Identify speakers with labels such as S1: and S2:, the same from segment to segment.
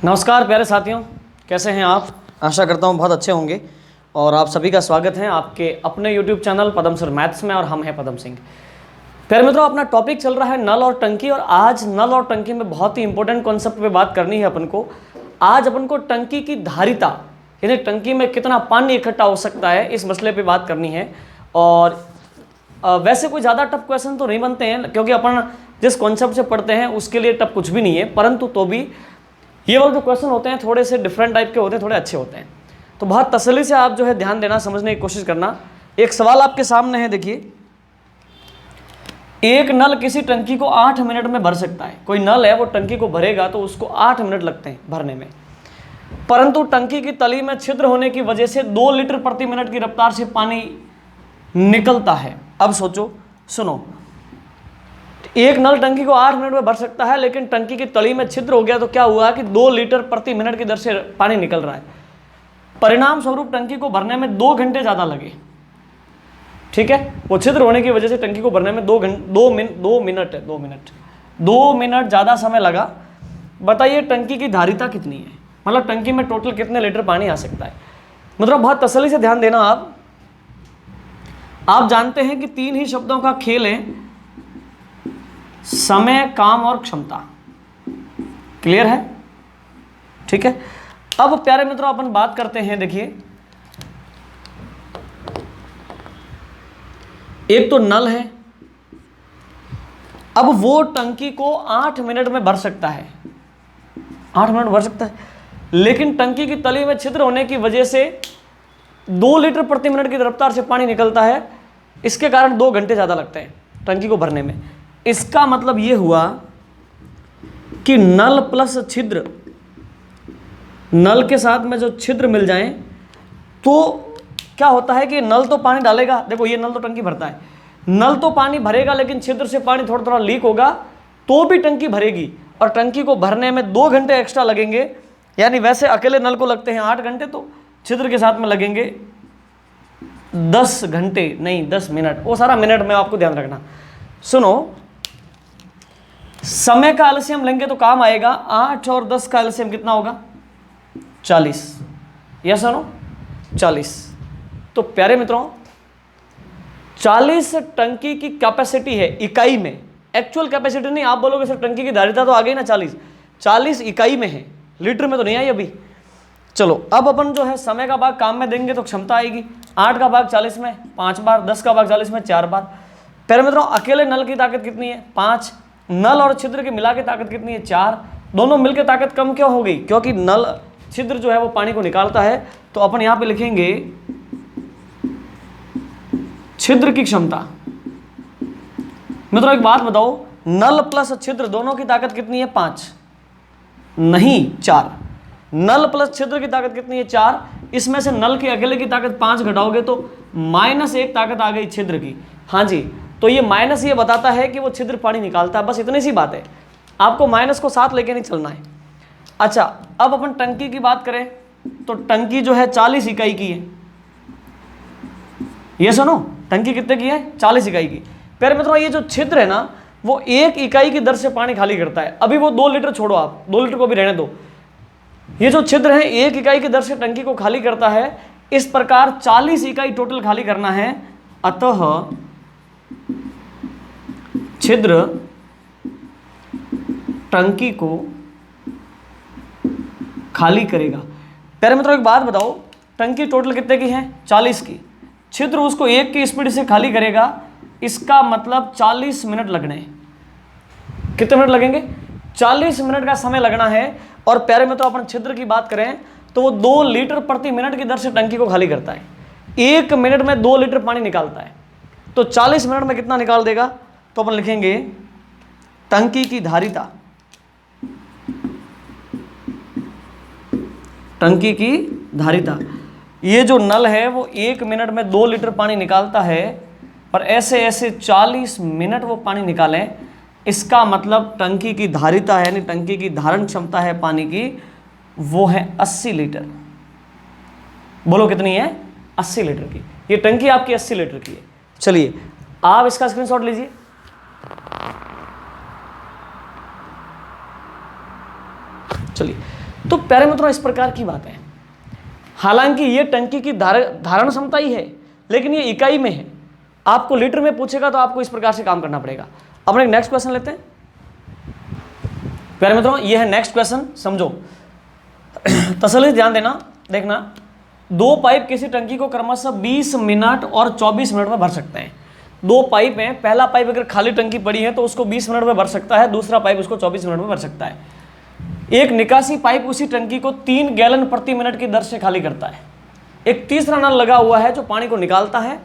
S1: नमस्कार प्यारे साथियों, कैसे हैं आप? आशा करता हूं बहुत अच्छे होंगे। और आप सभी का स्वागत है आपके अपने YouTube चैनल पदम सर मैथ्स में, और हम हैं पदम सिंह। प्यारे मित्रों, अपना टॉपिक चल रहा है नल और टंकी, और आज नल और टंकी में बहुत ही इंपॉर्टेंट कॉन्सेप्ट पे बात करनी है अपन को। आज अपन को टंकी की धारिता, यानी टंकी में कितना पानी इकट्ठा हो सकता है, इस मसले पर बात करनी है। और वैसे कोई ज़्यादा टफ क्वेश्चन तो नहीं बनते हैं, क्योंकि अपन जिस कॉन्सेप्ट से पढ़ते हैं उसके लिए टफ कुछ भी नहीं है, परंतु तो भी ये वाले जो क्वेश्चन होते हैं थोड़े से डिफरेंट टाइप के होते हैं, थोड़े अच्छे होते हैं। तो बहुत तसल्ली से आप जो है ध्यान देना, समझने की कोशिश करना। एक सवाल आपके सामने है, देखिए। एक नल किसी टंकी को 8 मिनट में भर सकता है। कोई नल है, वो टंकी को भरेगा तो उसको 8 मिनट लगते हैं भरने में, परंतु टंकी की तली में छिद्र होने की वजह से 2 लीटर प्रति मिनट की रफ्तार से पानी निकलता है। अब सोचो, सुनो, एक नल टंकी को 8 मिनट में भर सकता है, लेकिन टंकी की तली में छिद्र हो गया तो क्या हुआ कि 2 लीटर प्रति मिनट की दर से पानी निकल रहा है। परिणाम स्वरूप टंकी को भरने में 2 घंटे ज़्यादा लगे। ठीक है, वो छिद्र होने की वजह से टंकी को भरने में 2 मिनट ज़्यादा समय लगा। बताइए टंकी की धारिता कितनी है, मतलब टंकी में टोटल कितने लीटर पानी आ सकता है। मतलब बहुत तसल्ली से ध्यान देना। आप जानते हैं कि 3 ही शब्दों का खेल है, समय, काम और क्षमता। क्लियर है? ठीक है। अब प्यारे मित्रों, अपन बात करते हैं। देखिए, एक तो नल है, अब वो टंकी को 8 मिनट में भर सकता है, 8 मिनट भर सकता है, लेकिन टंकी की तली में छिद्र होने की वजह से 2 लीटर प्रति मिनट की रफ्तार से पानी निकलता है। इसके कारण 2 घंटे ज़्यादा लगते हैं टंकी को भरने में। इसका मतलब ये हुआ कि नल प्लस छिद्र, नल के साथ में जो छिद्र मिल जाएं तो क्या होता है कि नल तो पानी डालेगा। देखो, ये नल तो टंकी भरता है, नल तो पानी भरेगा, लेकिन छिद्र से पानी थोड़ा थोड़ा लीक होगा तो भी टंकी भरेगी, और टंकी को भरने में 2 घंटे एक्स्ट्रा लगेंगे। यानी वैसे अकेले नल को लगते हैं 8 घंटे, तो छिद्र के साथ में लगेंगे 10 घंटे, नहीं 10 मिनट। वो सारा मिनट में आपको ध्यान रखना। सुनो, समय का एलसीएम लेंगे तो काम आएगा। 8 और 10 का एलसीएम कितना होगा? 40। यस और नो? 40। तो प्यारे मित्रों, 40 टंकी की कैपेसिटी है इकाई में, एक्चुअल कैपेसिटी नहीं। आप बोलोगे सर टंकी की धारिता तो आ गई ना 40 इकाई में है, लीटर में तो नहीं आई अभी। चलो, अब अपन जो है समय का भाग काम में देंगे तो क्षमता आएगी। 8 का भाग 40 में 5 बार, 10 का भाग 40 में 4 बार। प्यारे मित्रों, अकेले नल की ताकत कितनी है? 5। नल और छिद्र की मिला के ताकत कितनी है? 4। दोनों मिलकर ताकत कम क्यों हो गई? क्योंकि नल छिद्र जो है वो पानी को निकालता है। तो अपन यहां पे लिखेंगे छिद्र की क्षमता। मित्रों, एक बात बताओ, नल प्लस छिद्र दोनों की ताकत कितनी है? 5 नहीं 4। नल प्लस छिद्र की ताकत कितनी है? 4। इसमें से नल की अकेले की ताकत 5 घटाओगे तो -1 ताकत आ गई छिद्र की। हाँ जी, तो ये माइनस ये बताता है कि वो छिद्र पानी निकालता है, बस इतनी सी बात है। आपको माइनस को साथ लेके नहीं चलना है। अच्छा, अब अपन टंकी की बात करें तो टंकी जो है 40 इकाई की है। ये सुनो, टंकी कितने की है? 40 इकाई की। प्यारे मित्रों, ये जो छिद्र है ना, वो 1 इकाई की दर से पानी खाली करता है। अभी वो 2 लीटर छोड़ो, आप 2 लीटर को भी रहने दो। ये जो छिद्र है 1 इकाई की दर से टंकी को खाली करता है। इस प्रकार 40 इकाई टोटल खाली करना है। अतः छिद्र टंकी को खाली करेगा। प्यारे मित्रों, एक बात बताओ, टंकी टोटल कितने की है? 40 की। छिद्र उसको 1 की स्पीड से खाली करेगा, इसका मतलब 40 मिनट लगने। कितने मिनट लगेंगे? 40 मिनट का समय लगना है। और प्यारे मित्रों, अपन छिद्र की बात करें तो वो 2 लीटर प्रति मिनट की दर से टंकी को खाली करता है। 1 मिनट में 2 लीटर पानी निकालता है, तो 40 मिनट में कितना निकाल देगा? तो अपन लिखेंगे टंकी की धारिता। टंकी की धारिता, ये जो नल है वो 1 मिनट में 2 लीटर पानी निकालता है, और ऐसे ऐसे 40 मिनट वो पानी निकालें। इसका मतलब टंकी की धारिता है, यानी टंकी की धारण क्षमता है पानी की, वो है 80 लीटर। बोलो कितनी है? 80 लीटर की। ये टंकी आपकी 80 लीटर की है। चलिए, आप इसका स्क्रीनशॉट लीजिए। चलिए, तो प्यारे मित्रों इस प्रकार की बात है। हालांकि ये टंकी की धारण क्षमता ही है, लेकिन ये इकाई में है। आपको लीटर में पूछेगा तो आपको इस प्रकार से काम करना पड़ेगा। अब एक नेक्स्ट क्वेश्चन लेते हैं प्यारे मित्रों, ये है नेक्स्ट क्वेश्चन, समझो तसल्ली ध्यान देना। देखना, दो पाइप किसी टंकी को क्रमशः 20 मिनट और 24 मिनट में भर सकते हैं। दो पाइप हैं, पहला पाइप अगर खाली टंकी पड़ी है तो उसको 20 मिनट में भर सकता है, दूसरा पाइप उसको 24 मिनट में भर सकता है। एक निकासी पाइप उसी टंकी को 3 गैलन प्रति मिनट की दर से खाली करता है। एक तीसरा नल लगा हुआ है जो पानी को निकालता है,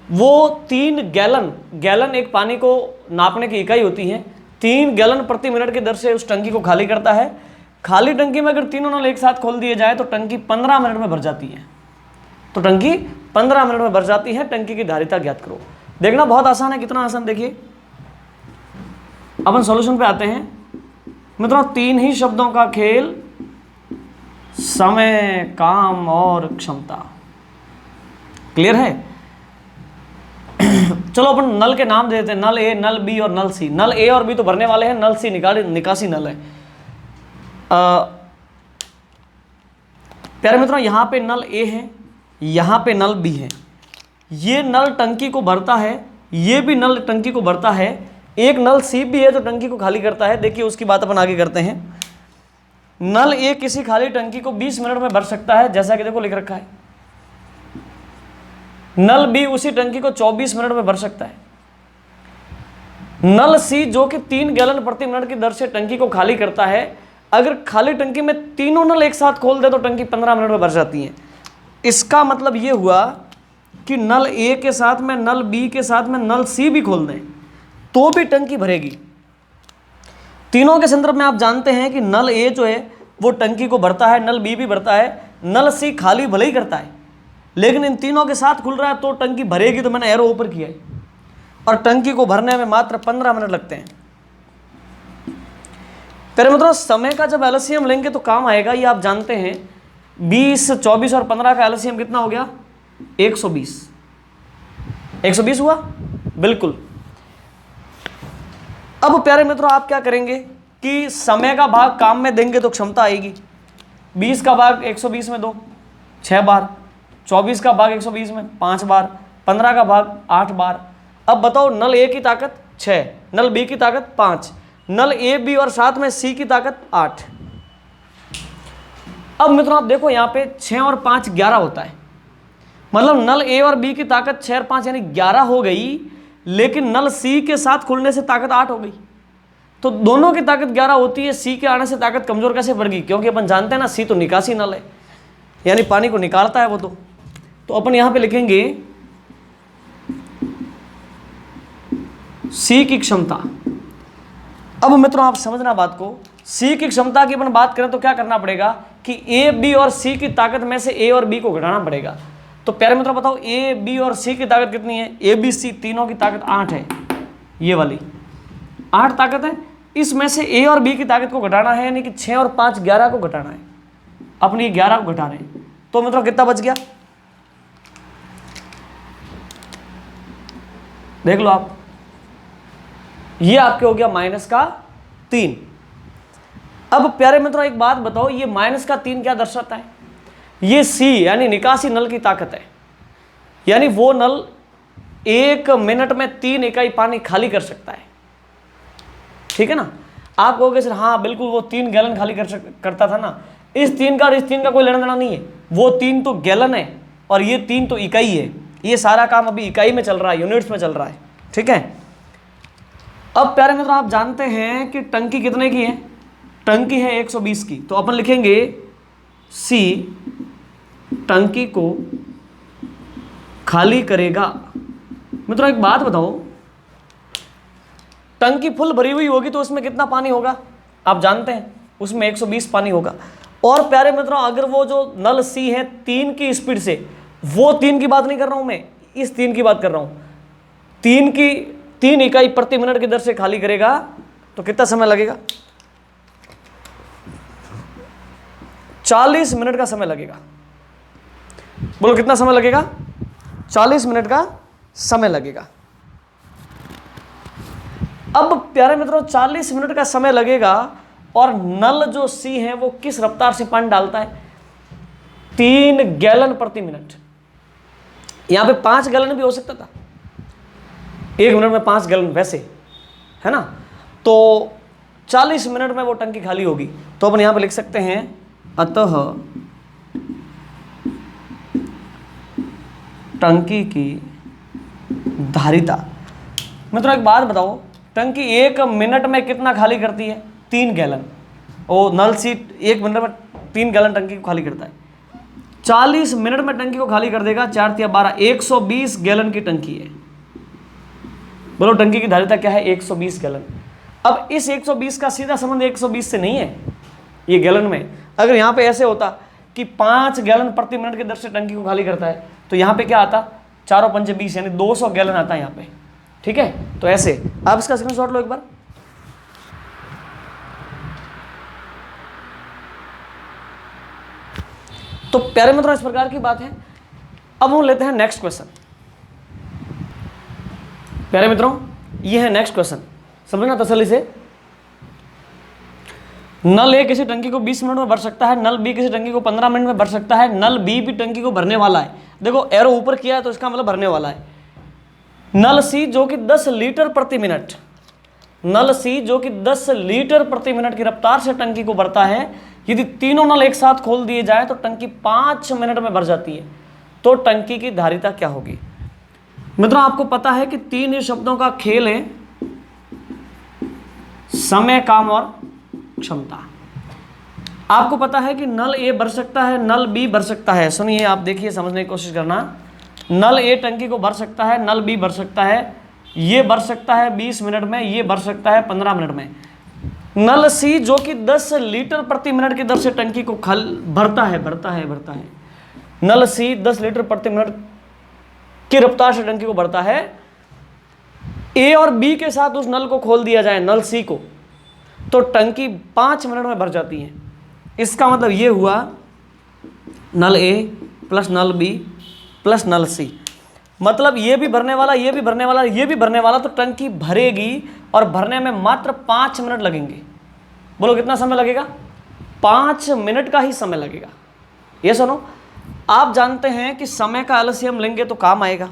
S1: वो 3 गैलन एक पानी को नापने की इकाई होती है, 3 गैलन प्रति मिनट की दर से उस टंकी को खाली करता है। खाली टंकी में अगर तीनों नल एक साथ खोल दिए जाए तो टंकी 15 मिनट में भर जाती है। तो टंकी 15 मिनट में भर जाती है। टंकी की धारिता ज्ञात करो। देखना बहुत आसान है, कितना आसान, देखिए अपन सॉल्यूशन पे आते हैं मित्रों। 3 ही शब्दों का खेल, समय, काम और क्षमता। क्लियर है? चलो अपन नल के नाम दे देते हैं, नल ए, नल बी और नल सी। नल ए और बी तो भरने वाले हैं, नल सी निकासी नल है। प्यारे मित्रों यहां पे नल ए है, यहां पे नल बी है। ये नल टंकी को भरता है, ये भी नल टंकी को भरता है। एक नल सी भी है जो टंकी को खाली करता है। देखिए उसकी बात अपन आगे करते हैं। नल ए किसी खाली टंकी को 20 मिनट में भर सकता है, जैसा कि देखो लिख रखा है। नल बी उसी टंकी को 24 मिनट में भर सकता है। नल सी जो कि 3 गैलन प्रति मिनट की दर से टंकी को खाली करता है, अगर खाली टंकी में तीनों नल एक साथ खोल दे तो टंकी 15 मिनट में भर जाती है। इसका मतलब ये हुआ कि नल ए के साथ में, नल बी के साथ में नल सी भी खोल दें तो भी टंकी भरेगी। तीनों के संदर्भ में आप जानते हैं कि नल ए जो है वो टंकी को भरता है, नल बी भी भरता है, नल सी खाली भले ही करता है, लेकिन इन तीनों के साथ खुल रहा है तो टंकी भरेगी। तो मैंने एरो ऊपर किया है। और टंकी को भरने में मात्र 15 मिनट लगते हैं। फिर मतलब समय का जब एलसीएम लेंगे तो काम आएगा, ये आप जानते हैं। 20, 24 और 15 का एलसीएम कितना हो गया? 120। 120 हुआ? बिल्कुल। अब प्यारे मित्रों आप क्या करेंगे कि समय का भाग काम में देंगे तो क्षमता आएगी। 20 का भाग 120 में दो, 6 बार। 24 का भाग 120 में 5 बार। 15 का भाग 8 बार। अब बताओ, नल ए की ताकत 6, नल बी की ताकत 5, नल ए बी और साथ में सी की ताकत 8। अब मित्रों आप देखो यहाँ पे 6 और 5 11 होता है। मतलब नल ए और बी की ताकत 6 और 5 यानी 11 हो गई, लेकिन नल सी के साथ खुलने से ताकत 8 हो गई। तो दोनों की ताकत 11 होती है, सी के आने से ताकत कमजोर कैसे बढ़ गई? क्योंकि अपन जानते हैं ना, सी तो निकासी नल है, यानी पानी को निकालता है वो। तो अपन यहां पे लिखेंगे सी की क्षमता। अब मित्रों आप समझना बात को, सी की क्षमता की अपन बात करें तो क्या करना पड़ेगा कि ए बी और सी की ताकत में से ए और बी को घटाना पड़ेगा। तो प्यारे मित्रों बताओ, ए बी और सी की ताकत कितनी है? ए बी सी तीनों की ताकत 8 है, ये वाली 8 ताकत है। इसमें से ए और बी की ताकत को घटाना है, यानी कि 6 और 5 11 को घटाना है। अपनी 11 को घटा रहे हैं, तो मित्रों कितना बच गया? देख लो आप, ये आपके हो गया -3। अब प्यारे मित्रों एक बात बताओ, ये -3 क्या दर्शाता है? ये सी यानी निकासी नल की ताकत है, यानी वो नल 1 मिनट में 3 इकाई पानी खाली कर सकता है। ठीक है ना? आप कहोगे सर हाँ बिल्कुल, वो 3 गैलन खाली करता था ना। इस 3 का कोई लेना देना नहीं है। वो 3 तो गैलन है और ये 3 तो इकाई है। ये सारा काम अभी इकाई में चल रहा है, यूनिट्स में चल रहा है। ठीक है? अब प्यारे मित्रों आप जानते हैं कि टंकी कितने की है? टंकी है 120 की। तो अपन लिखेंगे सी टंकी को खाली करेगा। मित्रों एक बात बताओ, टंकी फुल भरी हुई होगी तो उसमें कितना पानी होगा? आप जानते हैं उसमें 120 पानी होगा। और प्यारे मित्रों अगर वो जो नल सी है 3 की स्पीड से, वो 3 की बात नहीं कर रहा हूं मैं, इस 3 की बात कर रहा हूं, 3 इकाई प्रति मिनट की दर से खाली करेगा तो कितना समय लगेगा? 40 मिनट का समय लगेगा। बोलो कितना समय लगेगा? 40 मिनट का समय लगेगा। अब प्यारे मित्रों 40 मिनट का समय लगेगा और नल जो सी है वो किस रफ्तार से पानी डालता है? 3 गैलन प्रति मिनट। यहां पे 5 गैलन भी हो सकता था, 1 मिनट में 5 गैलन वैसे, है ना। तो 40 मिनट में वो टंकी खाली होगी। तो अपन यहां पे लिख सकते हैं अतः टंकी की धारिता। मित्रों एक बात बताओ, टंकी 1 मिनट में कितना खाली करती है? 3 गैलन। वो नल सी 1 मिनट में 3 गैलन टंकी को खाली करता है। 40 मिनट में टंकी को खाली कर देगा, 4 तिया 12, 120 गैलन की टंकी है। बोलो टंकी की धारिता क्या है? 120 गैलन। अब इस 120 का सीधा संबंध 120 से नहीं है, ये गैलन में। अगर यहाँ पे ऐसे होता कि 5 गैलन प्रति मिनट की दर से टंकी को खाली करता है, तो यहाँ पे क्या आता? 4 और 5 20, यानी 200 गैलन आता है यहाँ पे। ठीक है, तो ऐसे आप इसका स्क्रीनशॉट लो एक बार। तो प्यारे मित्रों इस प्रकार की बात है। अब हम लेते हैं नेक्स्ट क्वेश्चन। प्यारे मित्रों ये है नेक्स्ट क्वेश्चन, समझना तसल्ली से। नल ए किसी टंकी को 20 मिनट में भर सकता है, नल बी किसी टंकी को 15 मिनट में भर सकता है, नल बी भी टंकी को भरने वाला है। देखो एरो ऊपर किया है तो इसका मतलब भरने वाला है। नल सी जो कि 10 लीटर प्रति मिनट, नल सी जो कि 10 लीटर प्रति मिनट की रफ्तार से टंकी को भरता है, यदि तीनों नल एक साथ खोल दिए जाए तो टंकी 5 मिनट में भर जाती है। तो टंकी की धारिता क्या होगी? मित्रों आपको पता है कि 3 ही शब्दों का खेल है, समय, काम और क्षमता। आपको पता है कि नल ए भर सकता है, नल बी भर सकता है। सुनिए आप देखिए, समझने की कोशिश करना। नल ए टंकी को भर सकता है, नल बी भर सकता है, ये भर सकता है 20 मिनट में, ये भर सकता है 15 मिनट में। नल सी जो कि 10 लीटर प्रति मिनट की दर से टंकी को भरता है। नल सी 10 लीटर प्रति मिनट की रफ्तार से टंकी को भरता है। ए और बी के साथ उस नल को खोल दिया जाए, नल सी को, तो टंकी 5 मिनट में भर जाती है। इसका मतलब ये हुआ नल ए प्लस नल बी प्लस नल सी, मतलब ये भी भरने वाला, ये भी भरने वाला, ये भी भरने वाला, तो टंकी भरेगी और भरने में मात्र 5 मिनट लगेंगे। बोलो कितना समय लगेगा? 5 मिनट का ही समय लगेगा। ये सुनो, आप जानते हैं कि समय का एलसीएम लेंगे तो काम आएगा।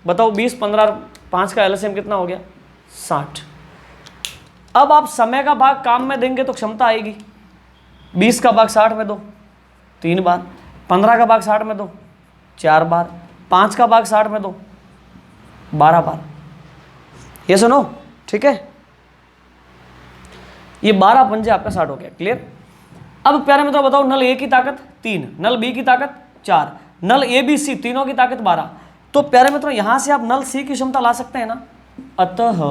S1: बताओ 20, 15, 5 का एलसीएम कितना हो गया? 60। अब आप समय का भाग काम में देंगे तो क्षमता आएगी। 20 का भाग 60 में दो 3 बार, 15 का भाग 60 में दो 4 बार, 5 का भाग 60 में दो 12 बार। ये सुनो, ठीक है, ये 12 पंजे आपका 60 हो गया। क्लियर? अब प्यारे मित्रों बताओ, नल ए की ताकत 3, नल बी की ताकत 4, नल ए बी सी तीनों की ताकत 12। तो प्यारे मित्रों यहां से आप नल सी की क्षमता ला सकते हैं ना। अतः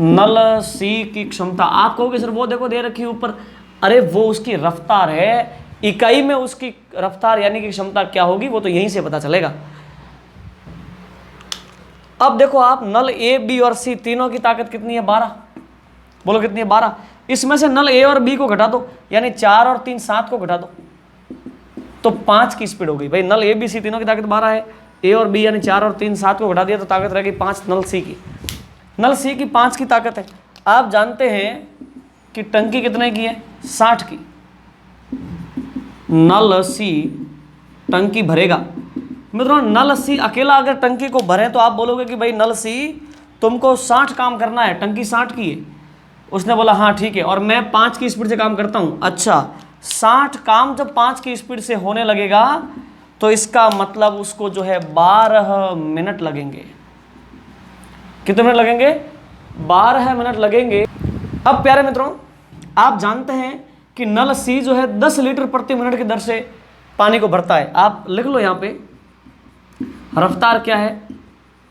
S1: नल सी की क्षमता, आप कहोगे सर वो देखो दे रखी ऊपर, अरे वो उसकी रफ्तार है, इकाई में उसकी रफ्तार यानी कि क्षमता क्या होगी वो तो यहीं से पता चलेगा। अब देखो आप, नल ए बी और सी तीनों की ताकत कितनी है? 12। बोलो कितनी है? 12। इसमें से नल ए और बी को घटा दो, यानी 4 और 3 7 को घटा दो तो 5 की स्पीड हो गई। भाई नल ए बी सी तीनों की ताकत 12 है, ए और बी यानी 4 और 3 7 को घटा दिया तो ताकत रह गई 5 नल सी की। नल सी की 5 की ताकत है। आप जानते हैं कि टंकी कितने की है? 60 की। नल सी टंकी भरेगा। मित्रों नल सी अकेला अगर टंकी को भरे तो आप बोलोगे कि भाई नल सी तुमको 60 काम करना है, टंकी 60 की है। उसने बोला हाँ ठीक है, और मैं 5 की स्पीड से काम करता हूँ। अच्छा, 60 काम जब 5 की स्पीड से होने लगेगा तो इसका मतलब उसको जो है 12 मिनट लगेंगे। कितने मिनट लगेंगे? 12 मिनट लगेंगे। अब प्यारे मित्रों आप जानते हैं कि नल सी जो है 10 लीटर प्रति मिनट की दर से पानी को भरता है। आप लिख लो यहाँ पे, रफ्तार क्या है?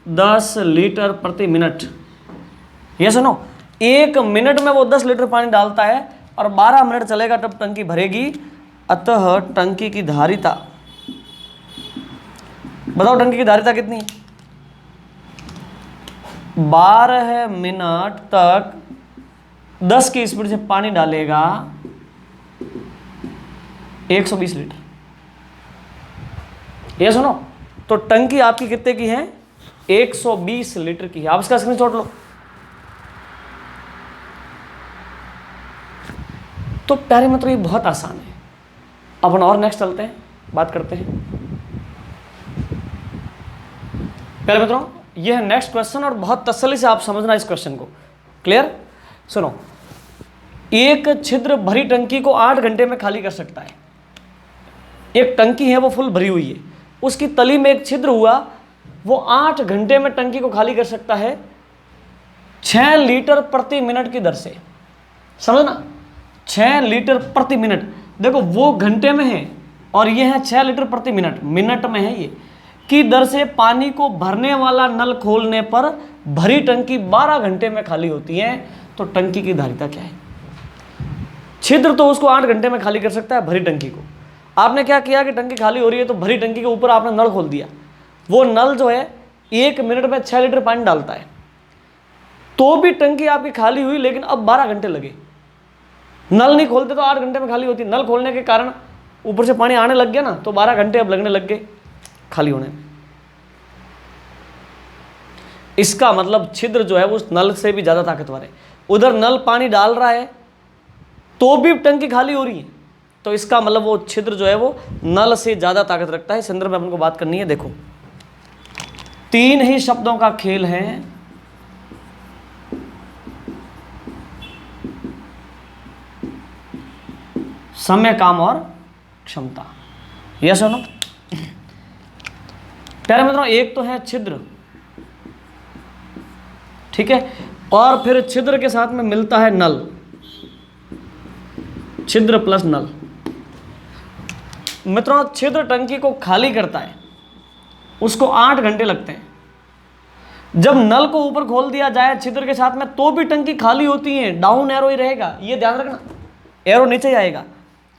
S1: 10 लीटर प्रति मिनट। ये सुनो, 1 मिनट में वो 10 लीटर पानी डालता है और 12 मिनट चलेगा तब टंकी भरेगी। अतः टंकी की धारिता, बताओ टंकी की धारिता कितनी है? 12 मिनट तक 10 की स्पीड से पानी डालेगा 120 लीटर। ये सुनो, तो टंकी आपकी कितने की है? 120 लीटर की है। आप इसका स्क्रीनशॉट लो। तो प्यारे मित्रों ये बहुत आसान है। अपन और नेक्स्ट चलते हैं, बात करते हैं। प्यारे मित्रों ये है नेक्स्ट क्वेश्चन, और बहुत तसल्ली से आप समझना इस क्वेश्चन को। क्लियर? सुनो, एक छिद्र भरी टंकी को 8 घंटे में खाली कर सकता है। एक टंकी है वो फुल भरी हुई है, उसकी तली में एक छिद्र हुआ, वो 8 घंटे में टंकी को खाली कर सकता है 6 लीटर प्रति मिनट की दर से। समझना, 6 लीटर प्रति मिनट। देखो वो घंटे में है और ये है 6 लीटर प्रति मिनट, मिनट में है ये, की दर से पानी को भरने वाला नल खोलने पर भरी टंकी 12 घंटे में खाली होती है। तो टंकी की धारिता क्या है? छिद्र तो उसको 8 घंटे में खाली कर सकता है भरी टंकी को। आपने क्या किया कि टंकी खाली हो रही है तो भरी टंकी के ऊपर आपने नल खोल दिया। वो नल जो है 1 मिनट में 6 लीटर पानी डालता है, तो भी टंकी आपकी खाली हुई, लेकिन अब 12 घंटे लगे। नल नहीं खोलते तो 8 घंटे में खाली होती, नल खोलने के कारण ऊपर से पानी आने लग गया ना, तो 12 घंटे अब लगने लग गए खाली होने में। इसका मतलब छिद्र जो है वो उस नल से भी ज़्यादा ताकतवर है। उधर नल पानी डाल रहा है तो भी टंकी खाली हो रही है, तो इसका मतलब वो छिद्र जो है वो नल से ज़्यादा ताकत रखता है। संदर्भ में अपन को बात करनी है। देखो 3 ही शब्दों का खेल है, समय, काम और क्षमता। यस और नो? प्यारे मित्रों एक तो है छिद्र, ठीक है, और फिर छिद्र के साथ में मिलता है नल, छिद्र प्लस नल। मित्रों छिद्र टंकी को खाली करता है, उसको 8 घंटे लगते हैं। जब नल को ऊपर खोल दिया जाए छिद्र के साथ में तो भी टंकी खाली होती है, डाउन एरो ही रहेगा, ये ध्यान रखना, एरो नीचे ही आएगा।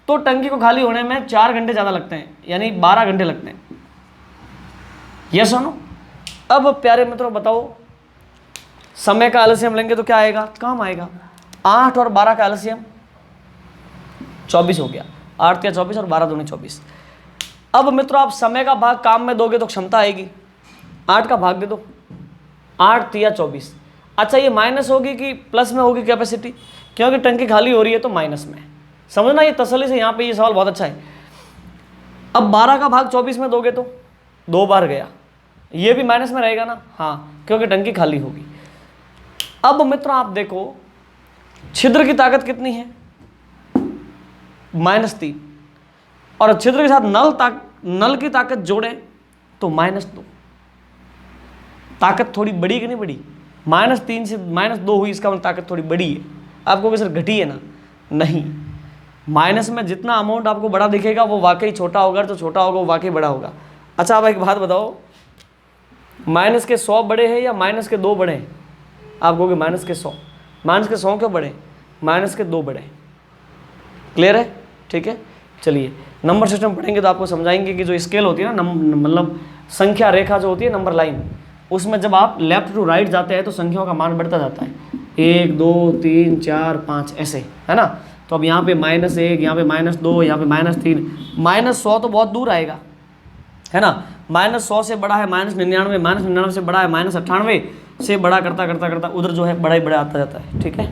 S1: तो टंकी को खाली होने में 4 घंटे ज़्यादा लगते हैं, यानी 12 घंटे लगते हैं। ये सुनो, अब प्यारे मित्रों बताओ समय का एलसीएम लेंगे तो क्या आएगा? काम आएगा। 8 और 12 का एलसीएम 24 हो गया, 8 या 24 और 12 दूनी 24। अब मित्रों आप समय का भाग काम में दोगे तो क्षमता आएगी, 8 का भाग दे दो, 8 या 24। अच्छा ये माइनस होगी कि प्लस में होगी कैपेसिटी? क्योंकि टंकी खाली हो रही है तो माइनस में। समझना ये तसल्ली से, यहाँ पे ये सवाल बहुत अच्छा है। अब 12 का भाग 24 में दोगे तो 2 बार गया, ये भी माइनस में रहेगा ना? हाँ, क्योंकि टंकी खाली होगी। अब मित्रों आप देखो छिद्र की ताकत कितनी है? -3, और छिद्र के साथ नल की ताकत जोड़े तो -2। ताकत थोड़ी बड़ी कि नहीं बड़ी? -3 से -2 हुई, इसका मतलब ताकत थोड़ी बड़ी है। आपको भी सर घटी है ना? नहीं, माइनस में जितना अमाउंट आपको बड़ा दिखेगा वो वाकई छोटा होगा, तो छोटा होगा वो वाकई बड़ा होगा। अच्छा आप एक बात बताओ, माइनस के 100 बड़े हैं या माइनस के 2 बड़े हैं? आप कहोगे माइनस के 100। माइनस के 100 क्यों बड़े? माइनस के 2 बड़े। क्लियर है? ठीक है, चलिए नंबर सिस्टम पढ़ेंगे तो आपको समझाएंगे कि जो स्केल होती है ना, मतलब संख्या रेखा जो होती है, नंबर लाइन, उसमें जब आप लेफ्ट टू राइट जाते हैं तो संख्याओं का मान बढ़ता जाता है, 1 2 3 4 5 ऐसे, है ना? तो अब यहाँ पे -1, यहाँ पे -2, यहाँ पे -3, -100 तो बहुत दूर आएगा, है ना? -100 से बड़ा है -99, -99 से बड़ा है -98, से बड़ा करता करता करता उधर जो है बड़ा ही बड़ा आता जाता है। ठीक है,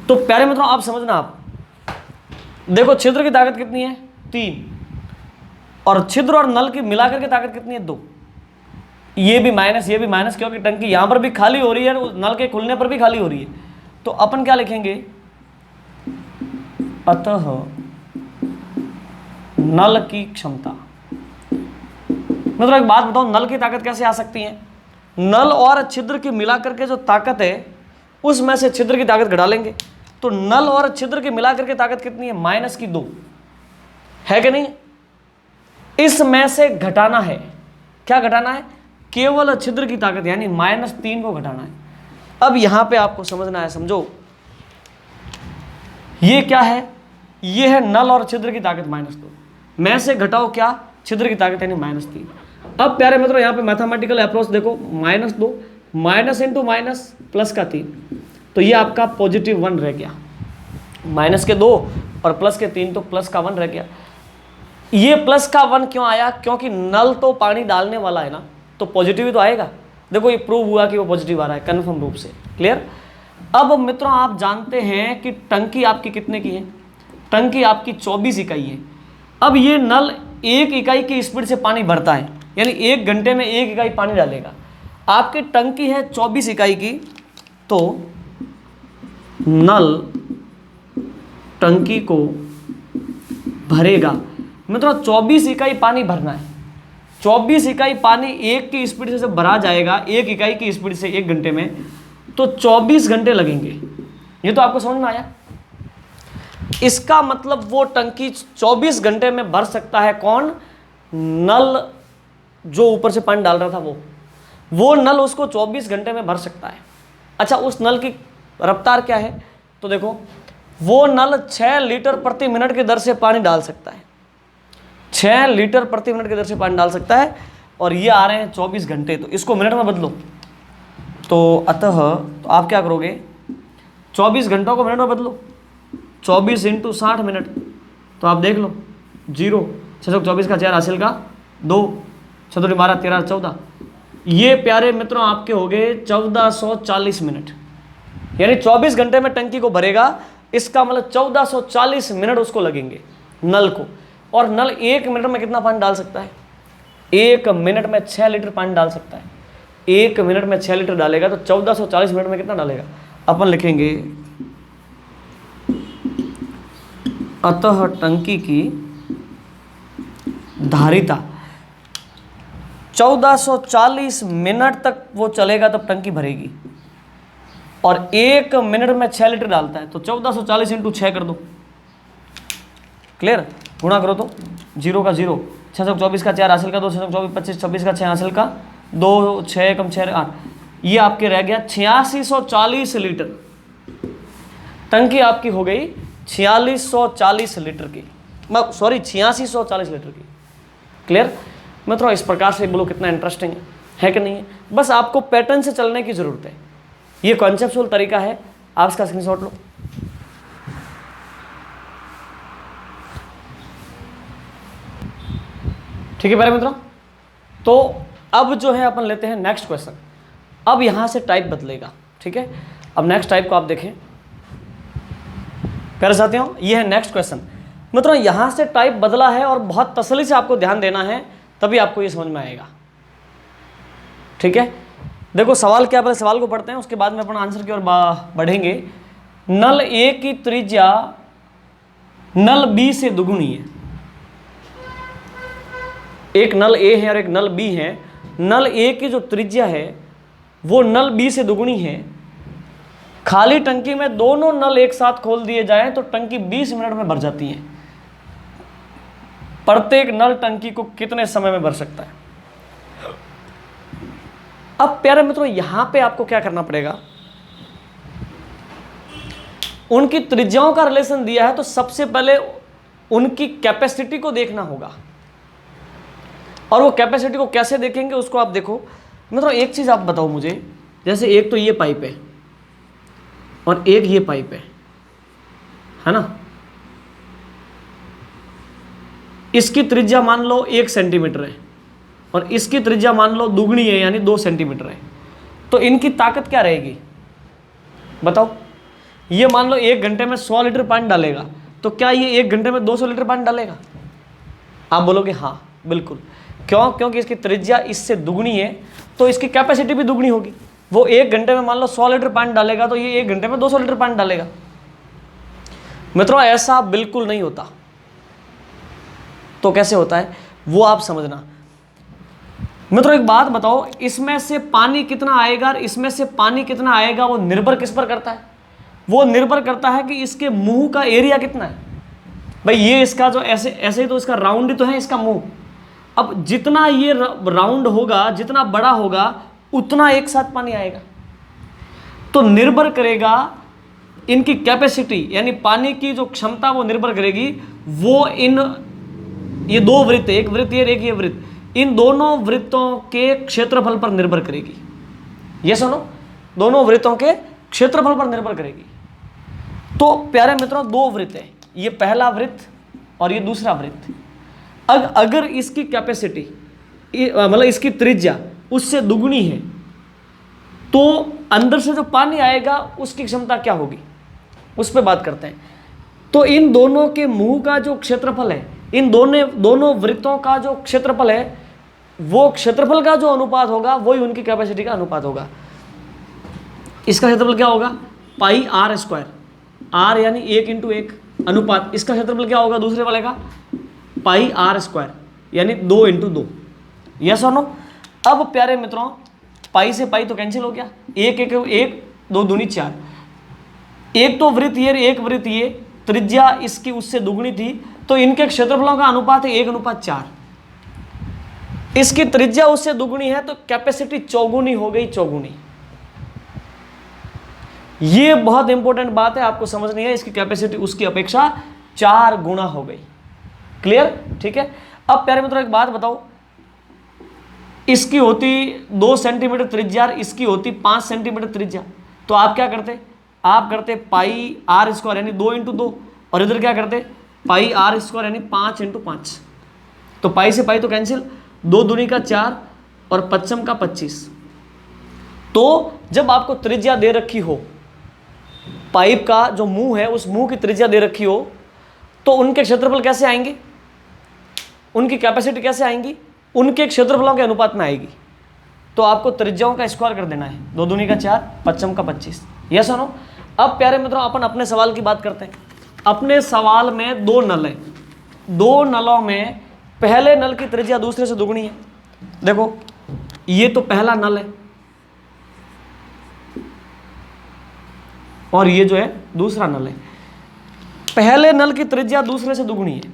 S1: तो प्यारे मित्रों आप समझना, आप देखो छिद्र की ताकत कितनी है? 3, और छिद्र और नल की मिलाकर के ताकत कितनी है? 2। ये भी माइनस, ये भी माइनस, क्योंकि टंकी यहाँ पर भी खाली हो रही है, नल के खुलने पर भी खाली हो रही है। तो अपन क्या लिखेंगे? अतः नल की क्षमता। मतलब एक बात बताओ, नल की ताकत कैसे आ सकती है? नल और छिद्र की मिलाकर के जो ताकत है उसमें से छिद्र की ताकत घटा लेंगे, तो नल और छिद्र की मिलाकर के ताकत कितनी है? -2 है कि नहीं? इसमें से घटाना है, क्या घटाना है? केवल छिद्र की ताकत, यानी -3 को घटाना है। अब यहां पे आपको समझना है, समझो, ये क्या है? ये है नल और छिद्र की ताकत -2, में से घटाओ क्या? छिद्र की ताकत, यानी -3। अब प्यारे मित्रों यहाँ पे मैथमेटिकल अप्रोच देखो, -2 माइनस इंटू माइनस प्लस का 3, तो ये आपका +1 रह गया। माइनस के 2 और प्लस के 3, तो प्लस का 1 रह गया। ये प्लस का 1 क्यों आया? क्योंकि नल तो पानी डालने वाला है ना, तो पॉजिटिव ही तो आएगा। देखो ये प्रूव हुआ कि वो पॉजिटिव आ रहा है कन्फर्म रूप से। क्लियर? अब मित्रों आप जानते हैं कि टंकी आपकी कितने की है, टंकी आपकी 24 इकाई है। अब ये नल 1 इकाई की स्पीड से पानी भरता है, यानी 1 घंटे में 1 इकाई पानी डालेगा। आपकी टंकी है 24 इकाई की, तो नल टंकी को भरेगा। मित्रों 24 इकाई पानी भरना है, 24 इकाई पानी 1 की स्पीड से भरा जाएगा 1 इकाई की स्पीड से 1 घंटे में, तो 24 घंटे लगेंगे। ये तो आपको समझ में आया। इसका मतलब वो टंकी 24 घंटे में भर सकता है। कौन? नल जो ऊपर से पानी डाल रहा था वो नल उसको 24 घंटे में भर सकता है। अच्छा, उस नल की रफ्तार क्या है? तो देखो, वो नल 6 लीटर प्रति मिनट की दर से पानी डाल सकता है, 6 लीटर प्रति मिनट की दर से पानी डाल सकता है, और ये आ रहे हैं 24 घंटे। तो इसको मिनट में बदलो, तो अतः तो आप क्या करोगे, 24 घंटों को मिनट में बदलो, 24 × 60 मिनट, तो आप देख लो 0 624 का 4 हासिल का 2 14 12 13 14, ये प्यारे मित्रों आपके हो गए 1440 मिनट। यानी 24 घंटे में टंकी को भरेगा, इसका मतलब 1440 मिनट उसको लगेंगे नल को। और नल 1 मिनट में कितना पानी डाल सकता है? 1 मिनट में 6 लीटर पानी डाल सकता है। 1 मिनट में 6 लीटर डालेगा तो 1440 मिनट में कितना डालेगा? अपन लिखेंगे अतः टंकी की धारिता 1440 मिनट तक वो चलेगा तब टंकी भरेगी, और 1 मिनट में 6 लीटर डालता है, तो 1440 × 6 कर दो, क्लियर? गुणा करो तो 0 का 0, 624 का 4 हासिल का 2, 624 25 26 का 6 हासिल का 2, 6 कम 6 8, ये आपके रह गया 8640 लीटर। टंकी आपकी हो गई 4640 लीटर की, सॉरी 8640 लीटर की। क्लियर मित्रों? इस प्रकार से बोलो, कितना इंटरेस्टिंग है कि नहीं है? बस आपको पैटर्न से चलने की जरूरत है। ये कॉन्सेप्चुअल तरीका है, आप इसका स्क्रीनशॉट लो। ठीक है प्यारे मित्रों, तो अब जो है अपन लेते हैं नेक्स्ट क्वेश्चन। अब यहां से टाइप बदलेगा, ठीक है? अब नेक्स्ट टाइप को आप देखें प्यारे साथियों, ये है नेक्स्ट क्वेश्चन। मित्रों यहां से टाइप बदला है और बहुत तसल्ली से आपको ध्यान देना है, तभी आपको ये समझ में आएगा। ठीक है, देखो सवाल क्या, पहले सवाल को पढ़ते हैं, उसके बाद में अपन आंसर की ओर बढ़ेंगे। नल ए की त्रिज्या नल बी से दुगुनी है। एक नल ए है और एक नल बी है। नल ए की जो त्रिज्या है वो नल बी से दुगुनी है। खाली टंकी में दोनों नल एक साथ खोल दिए जाएं तो टंकी 20 मिनट में भर जाती है। प्रत्येक नल टंकी को कितने समय में भर सकता है? अब प्यारे मित्रों यहां पे आपको क्या करना पड़ेगा, उनकी त्रिज्याओं का रिलेशन दिया है तो सबसे पहले उनकी कैपेसिटी को देखना होगा। और वो कैपेसिटी को कैसे देखेंगे उसको आप देखो। मित्रों एक चीज आप बताओ मुझे, जैसे एक तो ये पाइप है और एक ये पाइप है ना, इसकी त्रिज्या मान लो 1 सेंटीमीटर है और इसकी त्रिज्या मान लो दुगनी है यानी 2 सेंटीमीटर है। तो इनकी ताकत क्या रहेगी बताओ? ये मान लो 1 घंटे में 100 लीटर पानी डालेगा, तो क्या ये 1 घंटे में 200 लीटर पानी डालेगा? आप बोलोगे हाँ बिल्कुल। क्यों? क्योंकि इसकी त्रिज्या इससे दुगनी है तो इसकी कैपेसिटी भी दुगनी होगी। वो 1 घंटे में मान लो 100 लीटर पानी डालेगा तो ये 1 घंटे में 200 लीटर पानी डालेगा। मित्रों ऐसा बिल्कुल नहीं होता। तो कैसे होता है वो आप समझना। मित्रों एक बात बताओ, इसमें से पानी कितना आएगा और इसमें से पानी कितना आएगा वो निर्भर किस पर करता है? वो निर्भर करता है कि इसके मुंह का एरिया कितना है। भाई ये इसका जो ऐसे ऐसे ही तो इसका राउंड ही तो है इसका मुंह। अब जितना ये राउंड होगा, जितना बड़ा होगा, उतना एक साथ पानी आएगा। तो निर्भर करेगा इनकी कैपेसिटी, यानी पानी की जो क्षमता वो निर्भर करेगी वो ये 2 वृत्त, एक वृत्त ये एक ये वृत्त, इन दोनों वृत्तों के क्षेत्रफल पर निर्भर करेगी। ये सुनो, दोनों वृत्तों के क्षेत्रफल पर निर्भर करेगी। तो प्यारे मित्रों 2 वृत्त है, ये पहला वृत्त और ये दूसरा वृत्त। अगर इसकी कैपेसिटी मतलब इसकी त्रिज्या उससे दुगनी है तो अंदर से जो पानी आएगा उसकी क्षमता क्या होगी, उस पर बात करते हैं। तो इन दोनों के मुंह का जो क्षेत्रफल है, इन दोनों वृत्तों का जो क्षेत्रफल है, वो क्षेत्रफल का जो अनुपात होगा वही उनकी कैपेसिटी का अनुपात होगा। इसका क्षेत्रफल क्या होगा, पाई आर स्क्वायर, आर यानी 1 × 1 अनुपात, इसका क्षेत्रफल क्या होगा दूसरे वाले का, पाई आर स्क्वायर यानी 2 × 2। यस और नो। अब प्यारे मित्रों, पाई से पाई तो कैंसिल हो गया, 1 1 1 2 दूनी 4, एक तो वृत्त ये, एक वृत्त ये, त्रिज्या इसकी उससे दुगनी थी, तो इनके क्षेत्रफलों का अनुपात है 1:4। इसकी त्रिज्या उससे दुगनी है तो कैपेसिटी चौगुनी हो गई, चौगुनी। ये बहुत इंपॉर्टेंट बात है, आपको समझनी है, इसकी कैपेसिटी उसकी अपेक्षा 4 गुना हो गई। क्लियर, ठीक है। अब प्यारे मित्रों एक बात बताओ, इसकी होती 2 सेंटीमीटर त्रिज्या, इसकी होती 5 सेंटीमीटर त्रिज्या, तो आप क्या करते, आप करते पाई आर स्क्वायर यानी 2 × 2, और इधर क्या करते पाई आर स्क्वायर यानी 5 × 5। तो पाई से पाई तो कैंसिल, 2 दूनी का 4 और 5 का 25। तो जब आपको त्रिज्या दे रखी हो, पाइप का जो मुंह है उस मुंह की त्रिज्या दे रखी हो, तो उनके क्षेत्रफल कैसे आएंगे, उनकी कैपेसिटी कैसे आएंगी, उनके क्षेत्रफलों के अनुपात में आएगी। तो आपको त्रिज्याओं का स्क्वायर कर देना है, 2 दूनी का 4, 5 का 25। यस और नो। अब प्यारे मित्रों अपन अपने सवाल की बात करते हैं। अपने सवाल में 2 नल है, 2 नलों में पहले नल की त्रिज्या दूसरे से दुगनी है। देखो ये तो पहला नल है और ये जो है दूसरा नल है। पहले नल की त्रिज्या दूसरे से दुगनी है,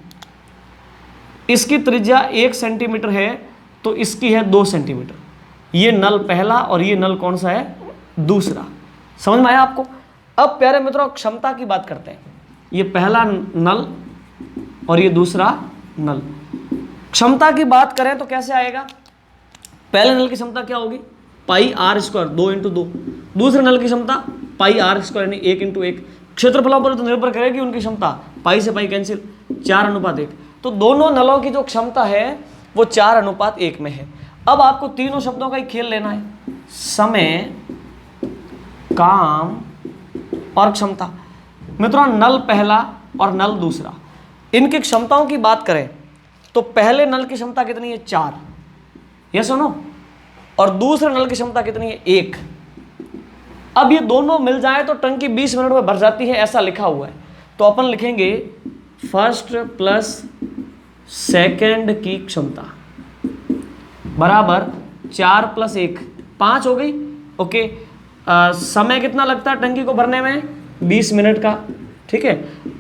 S1: इसकी त्रिज्या 1 सेंटीमीटर है तो इसकी है 2 सेंटीमीटर। ये नल पहला और ये नल कौन सा है, दूसरा। समझ में आया आपको। अब प्यारे मित्रों क्षमता की बात करते हैं। ये पहला नल और ये दूसरा नल। क्षमता की बात करें तो कैसे आएगा, पहले नल की क्षमता क्या होगी, पाई आर स्क्वायर 2 × 2, दूसरे नल की क्षमता पाई आर स्क्वायर यानी 1 × 1। क्षेत्रफलों पर तो निर्भर करेगी उनकी क्षमता, पाई से पाई कैंसिल, 4:1। तो दोनों नलों की जो क्षमता है वो 4:1 में है। अब आपको तीनों शब्दों का ही खेल लेना है, समय, काम और क्षमता। मित्रों नल पहला और नल दूसरा, इनकी क्षमताओं की बात करें तो पहले नल की क्षमता कितनी है, 4, ये सुनो, और दूसरे नल की क्षमता कितनी है, 1। अब ये दोनों मिल जाए तो टंकी 20 मिनट में भर जाती है, ऐसा लिखा हुआ है। तो अपन लिखेंगे फर्स्ट प्लस सेकंड की क्षमता बराबर 4 + 1 5 हो गई। ओके, समय कितना लगता है टंकी को भरने में, 20 मिनट का, ठीक है।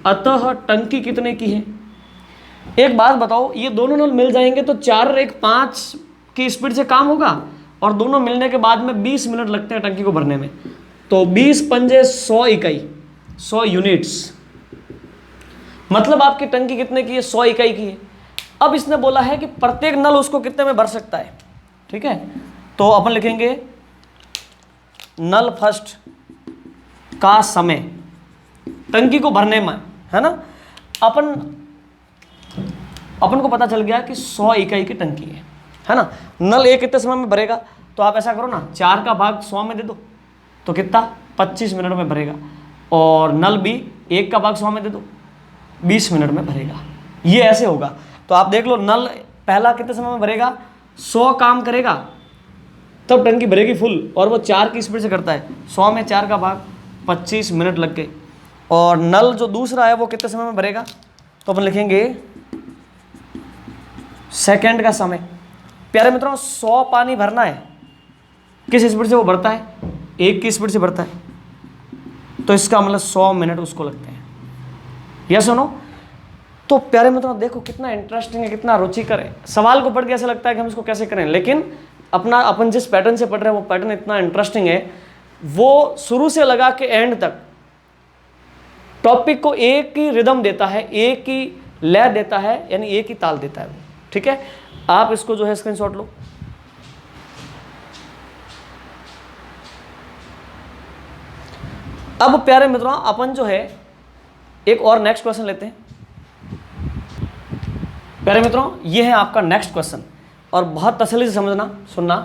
S1: अतः टंकी कितने की है, एक बात बताओ, ये दोनों नल मिल जाएंगे तो 4 और 1 5 की स्पीड से काम होगा, और दोनों मिलने के बाद में 20 मिनट लगते हैं टंकी को भरने में। तो 20 पंजे 100 इकाई, 100 यूनिट्स, मतलब आपकी टंकी कितने की है, 100 इकाई की है। अब इसने बोला है कि प्रत्येक नल उसको कितने में भर सकता है, ठीक है। तो अपन लिखेंगे नल फर्स्ट का समय टंकी को भरने में, है ना। अपन को पता चल गया कि 100 इकाई की टंकी है ना। नल एक कितने समय में भरेगा, तो आप ऐसा करो ना, 4 का भाग 100 में दे दो तो कितना, 25 मिनट में भरेगा। और नल भी 1 का भाग 100 में दे दो, 20 मिनट में भरेगा। ये ऐसे होगा। तो आप देख लो, नल पहला कितने समय में भरेगा, 100 काम करेगा तब टंकी भरेगी फुल, और वो 4 की स्पीड से करता है। 100 में 4 का भाग 25 मिनट लग गए। और नल जो दूसरा है वो कितने समय में भरेगा, तो अपन लिखेंगे सेकंड का समय। प्यारे मित्रों 100 पानी भरना है, किस स्पीड से वो भरता है, 1 की स्पीड से भरता है, तो इसका मतलब 100 मिनट उसको लगते हैं। यस सुनो। तो प्यारे मित्रों देखो कितना इंटरेस्टिंग है, कितना रुचिकर है। सवाल को पढ़ के ऐसा लगता है कि हम इसको कैसे करें, लेकिन अपन जिस पैटर्न से पढ़ रहे हैं वो पैटर्न इतना इंटरेस्टिंग है, वो शुरू से लगा के एंड तक टॉपिक को एक ही रिदम देता है, एक ही लय देता है, यानी एक ही ताल देता है वो, ठीक है। आप इसको जो है स्क्रीनशॉट लो। अब प्यारे मित्रों अपन जो है एक और नेक्स्ट क्वेश्चन लेते हैं। प्यारे मित्रों ये है आपका नेक्स्ट क्वेश्चन, और बहुत तसल्ली से समझना, सुनना।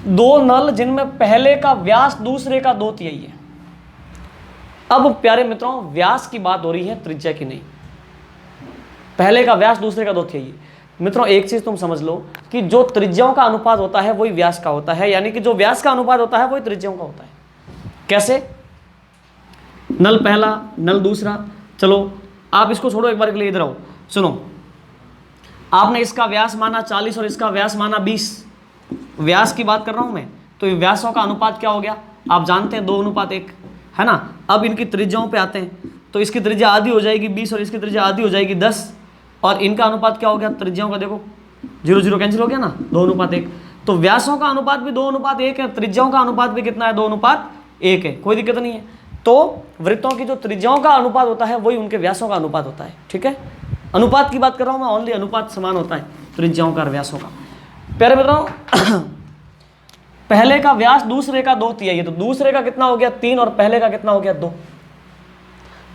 S1: दो नल जिनमें पहले का व्यास दूसरे का 2/3 है। अब प्यारे मित्रों, व्यास की बात हो रही है, त्रिज्या की नहीं। पहले का व्यास दूसरे का 2/3 है। मित्रों एक चीज तुम समझ लो कि जो त्रिज्याओं का अनुपात होता है वही व्यास का होता है, यानी कि जो व्यास का अनुपात होता है वही त्रिज्याओं का होता है। कैसे? नल पहला, नल दूसरा। चलो आप इसको छोड़ो, एक बार के लिए इधर आओ, सुनो। आपने इसका व्यास माना 40 और इसका व्यास माना 20। व्यास की बात कर रहा हूं मैं, तो ये व्यासों का अनुपात क्या हो गया? आप जानते हैं 2:1, है ना। अब इनकी त्रिज्याओं पे आते हैं, तो इसकी त्रिज्या आधी हो जाएगी 20 और इसकी त्रिज्या आधी हो जाएगी 10, और इनका अनुपात क्या हो गया? त्रिज्याओं का देखो 0-0 कैंसिल हो गया ना, 2:1। तो व्यासों का अनुपात भी 2:1 है, त्रिज्याओं का अनुपात भी कितना है? 2:1 है। कोई दिक्कत नहीं है। तो वृत्तों की जो त्रिज्याओं का अनुपात होता है वही उनके व्यासों का अनुपात होता है। ठीक है, अनुपात की बात कर रहा हूं मैं, ओनली अनुपात समान होता है त्रिज्याओं का और व्यासों का। प्यारे मित्रों, पहले का व्यास दूसरे का 2/3 है, तो दूसरे का कितना हो गया? 3, और पहले का कितना हो गया? 2।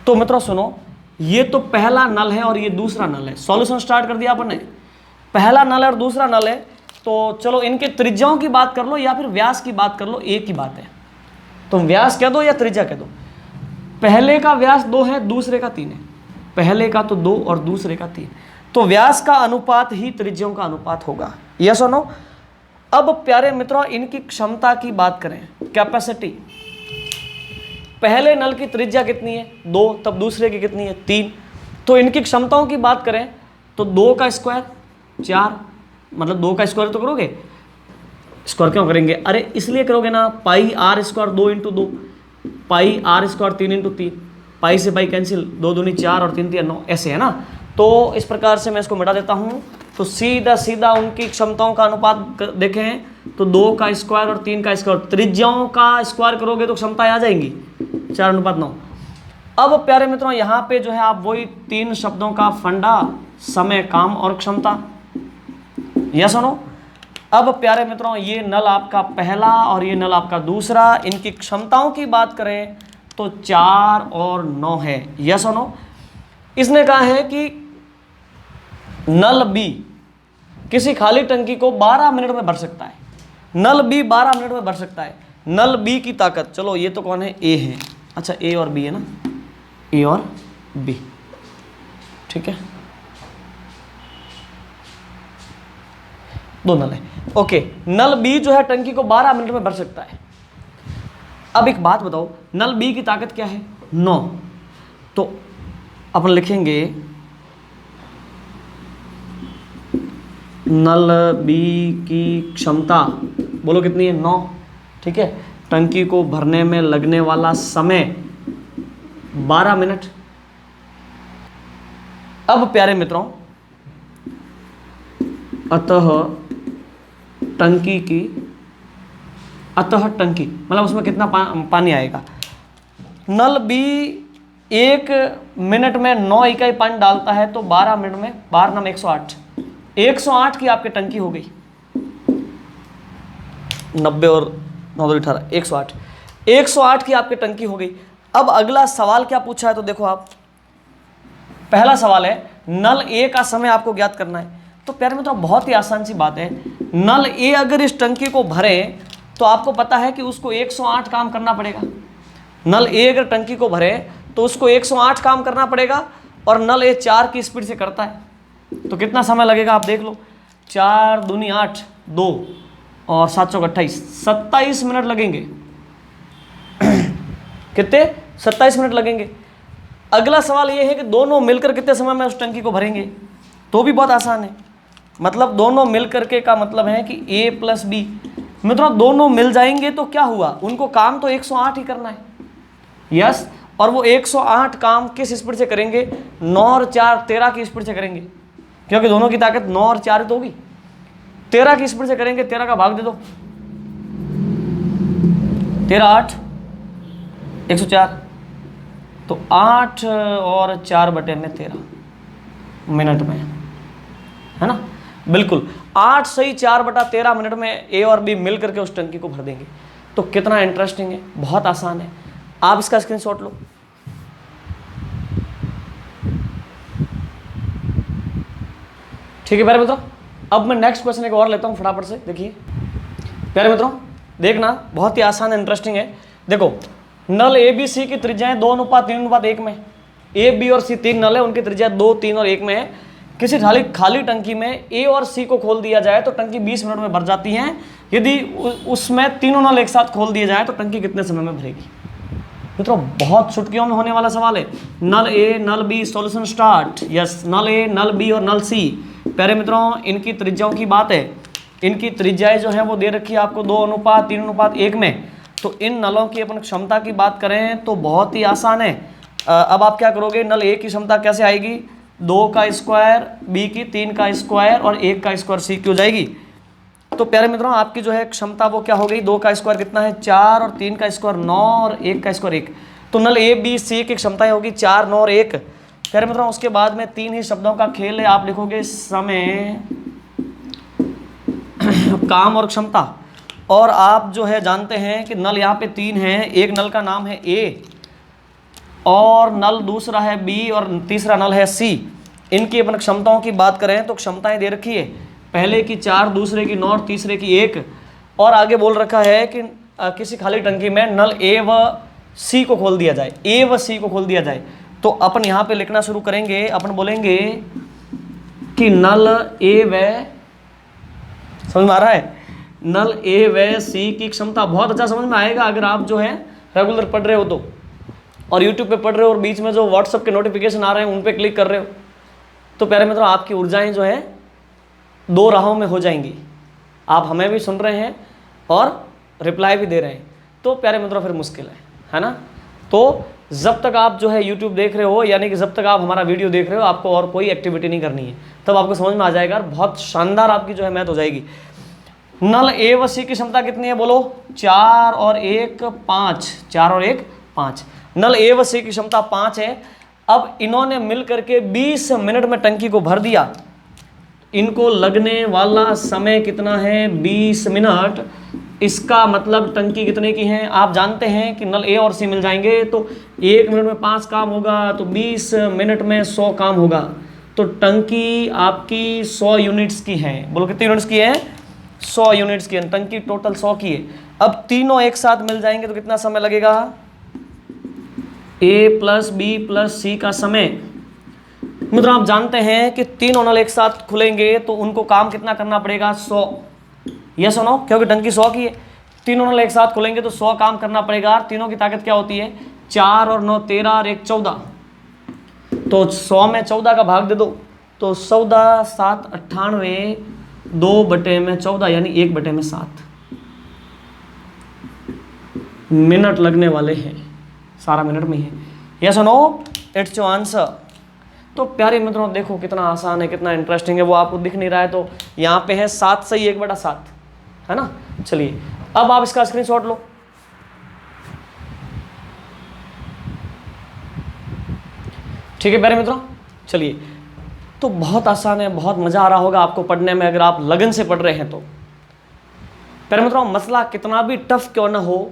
S1: तो मित्रों सुनो, ये तो पहला नल है और ये दूसरा नल है। सॉल्यूशन स्टार्ट कर दिया अपन ने। पहला नल है और दूसरा नल है, तो चलो इनके त्रिज्याओं की बात कर लो या फिर व्यास की बात कर लो, एक ही बात है। तुम व्यास कह दो या त्रिज्या कह दो। पहले का व्यास 2 है, दूसरे का 3 है। पहले का तो 2 और दूसरे का 3, तो व्यास का अनुपात ही त्रिज्याओं का अनुपात होगा। यस और नो? अब प्यारे मित्रों, इनकी क्षमता की बात करें, कैपेसिटी। पहले नल की त्रिज्या कितनी है? 2, तब दूसरे की कितनी है? 3। तो इनकी क्षमताओं की बात करें तो 2 का स्क्वायर 4, मतलब 2 का स्क्वायर तो करोगे। स्क्वायर क्यों करेंगे? अरे इसलिए करोगे ना, pi r square 2 × 2, pi r square 3 × 3, pi से पाई कैंसिल, 2 दूनी 4 और 3 3 9, ऐसे है ना। तो इस प्रकार से मैं इसको मिटा देता हूँ। तो सीधा सीधा उनकी क्षमताओं का अनुपात देखें तो 2 का स्क्वायर और 3 का स्क्वायर, त्रिज्याओं का स्क्वायर करोगे तो क्षमताएं आ जाएंगी 4:9। अब प्यारे मित्रों, यहाँ पे जो है आप वही 3 शब्दों का फंडा, समय, काम और क्षमता। यस सुनो। अब प्यारे मित्रों, ये नल आपका पहला और ये नल आपका दूसरा, इनकी क्षमताओं की बात करें तो 4 और 9 है। यस और नो? इसने कहा है कि नल बी किसी खाली टंकी को 12 मिनट में भर सकता है। नल बी 12 मिनट में भर सकता है। नल बी की ताकत, चलो ये तो कौन है? ए है। अच्छा, ए और बी है ना, ए और बी, ठीक है, दो नल है। ओके, नल बी जो है टंकी को 12 मिनट में भर सकता है। अब एक बात बताओ, नल बी की ताकत क्या है? 9। तो अपन लिखेंगे नल बी की क्षमता, बोलो कितनी है? 9। ठीक है, टंकी को भरने में लगने वाला समय 12 मिनट। अब प्यारे मित्रों, अतः टंकी मतलब उसमें कितना पानी आएगा? नल बी 1 मिनट में 9 इकाई पानी डालता है, तो 12 मिनट में 12 9 108, 108 की आपकी टंकी हो गई। 90 और 9 2 18, 108, 108 की आपकी टंकी हो गई। अब अगला सवाल क्या पूछा है तो देखो आप, पहला सवाल है नल ए का समय आपको ज्ञात करना है। तो प्यारे मित्रों, बहुत ही आसान सी बात है। नल ए अगर इस टंकी को भरे तो आपको पता है कि उसको 108 काम करना पड़ेगा। नल ए अगर टंकी को भरे तो उसको 108 काम करना पड़ेगा, और नल ए 4 की स्पीड से करता है, तो कितना समय लगेगा आप देख लो। 4 दूनी 8, 2 और 7 चौक 28, 27 मिनट लगेंगे। कितने? 27 मिनट लगेंगे। अगला सवाल ये है कि दोनों मिलकर कितने समय में उस टंकी को भरेंगे? तो भी बहुत आसान है। मतलब दोनों मिलकर के का मतलब है कि ए प्लस बी। मित्रों, दोनों मिल जाएंगे तो क्या हुआ? उनको काम तो 108 ही करना है। यस, और वो 108 काम किस स्पीड से करेंगे? 9 और 4 13 की स्पीड से करेंगे, क्योंकि दोनों की ताकत 9 और 4 तो होगी। 13 की स्पीड से करेंगे। 13 का भाग दे दो, 13 8 104, तो 8 और 4 बटे में 13 मिनट में, है ना? बिल्कुल 8 सही 4 बटा 13 मिनट में ए और बी मिल करके उस टंकी को भर देंगे। तो कितना इंटरेस्टिंग है, बहुत आसान है। आप इसका स्क्रीनशॉट लो। ठीक है प्यारे मित्रों, अब मैं नेक्स्ट क्वेश्चन एक और लेता हूं फटाफट से। देखिए प्यारे मित्रों, देखना बहुत ही आसान इंटरेस्टिंग है। देखो नल ए बी सी की त्रिज्याएं 2:3:1 में, ए बी और सी तीन नल है, उनकी त्रिज्या 2, 3 और 1 में है। किसी खाली टंकी में ए और सी को खोल दिया जाए तो टंकी 20 मिनट में भर जाती है। यदि उसमें तीनों नल एक साथ खोल दिए जाए तो टंकी कितने समय में भरेगी? मित्रों बहुत चुटकियों में होने वाला सवाल है। नल ए नल बी, सॉल्यूशन स्टार्ट। यस, नल ए नल बी और नल सी। प्यारे मित्रों इनकी त्रिज्याओं की बात है, इनकी त्रिज्याएं जो है वो दे रखी है आपको 2:3:1 में। तो इन नलों की अपन क्षमता की बात करें तो बहुत ही आसान है। अब आप क्या करोगे, नल ए की क्षमता कैसे आएगी? 2 का स्क्वायर, बी की 3 का स्क्वायर और 1 का स्क्वायर सी की हो जाएगी। तो प्यारे मित्रों आपकी जो है क्षमता वो क्या हो गई? 2 का स्क्वायर कितना है? 4 और 3 का स्क्वायर 9 और 1 का स्क्वायर 1। तो नल ए बी सी की क्षमताएं होगी 4, 9 और 1। प्यारे मित्रों उसके बाद में 3 ही शब्दों का खेल है। आप लिखोगे समय, काम और क्षमता। और आप जो है जानते हैं कि नल यहाँ पे 3 हैं, एक नल का नाम है ए और नल दूसरा है बी और तीसरा नल है सी। इनकी अपन क्षमताओं की बात करें तो क्षमताएं दे रखी है, पहले की 4, दूसरे की 9 और तीसरे की 1। और आगे बोल रखा है कि किसी खाली टंकी में नल ए व सी को खोल दिया जाए, ए व सी को खोल दिया जाए। तो अपन यहाँ पे लिखना शुरू करेंगे, अपन बोलेंगे कि नल ए व, समझ में आ रहा है, नल ए व सी की क्षमता। बहुत अच्छा समझ में आएगा अगर आप जो है रेगुलर पढ़ रहे हो तो, और यूट्यूब पे पढ़ रहे हो और बीच में जो व्हाट्सएप के नोटिफिकेशन आ रहे हैं उन पे क्लिक कर रहे हो। तो प्यारे मित्रों आपकी ऊर्जाएं जो है 2 राहों में हो जाएंगी। आप हमें भी सुन रहे हैं और रिप्लाई भी दे रहे हैं, तो प्यारे मित्रों फिर मुश्किल है ना। तो जब तक आप जो है यूट्यूब देख रहे हो, यानी कि जब तक आप हमारा वीडियो देख रहे हो, आपको और कोई एक्टिविटी नहीं करनी है, तब आपको समझ में आ जाएगा और बहुत शानदार आपकी जो है मैथ हो जाएगी। नल ए व सी की क्षमता कितनी है बोलो? 4 और 1 5, 4 और 1 5। नल ए व सी की क्षमता 5 है। अब इन्होंने मिल करके 20 मिनट में टंकी को भर दिया। इनको लगने वाला समय कितना है? 20 मिनट। इसका मतलब टंकी कितने की है? आप जानते हैं कि नल ए और सी मिल जाएंगे तो 1 मिनट में 5 काम होगा, तो 20 मिनट में 100 काम होगा। तो टंकी आपकी 100 यूनिट्स की है। बोलो कितनी यूनिट्स की है? 100 यूनिट्स की है। टंकी टोटल 100 की है। अब तीनों एक साथ मिल जाएंगे तो कितना समय लगेगा? ए प्लस बी प्लस सी का समय। मित्रों आप जानते हैं कि तीनों नल एक साथ खुलेंगे तो उनको काम कितना करना पड़ेगा? 100। यस और नो? क्योंकि टंकी 100 की है, तीनों नल एक साथ खुलेंगे तो 100 काम करना पड़ेगा। तीनों की ताकत क्या होती है? 4 और 9 13 और 1 14। तो 100 में 14 का भाग दे दो तो 14 7 98, 2/14 यानी 1/7 मिनट लगने वाले हैं। सारा मिनट में ही है। यस और नो? It's your answer. तो प्यारे मित्रों देखो कितना आसान है, कितना इंटरेस्टिंग है। वो आपको दिख नहीं रहा है तो यहाँ पे है 7 सही 1/7, है ना। चलिए अब आप इसका स्क्रीनशॉट लो। ठीक है प्यारे मित्रों, चलिए। तो बहुत आसान है, बहुत मजा आ रहा होगा आपको पढ़ने में अगर आप लगन से पढ़ रहे हैं तो। प्यारे मित्रों मसला कितना भी टफ क्यों ना हो,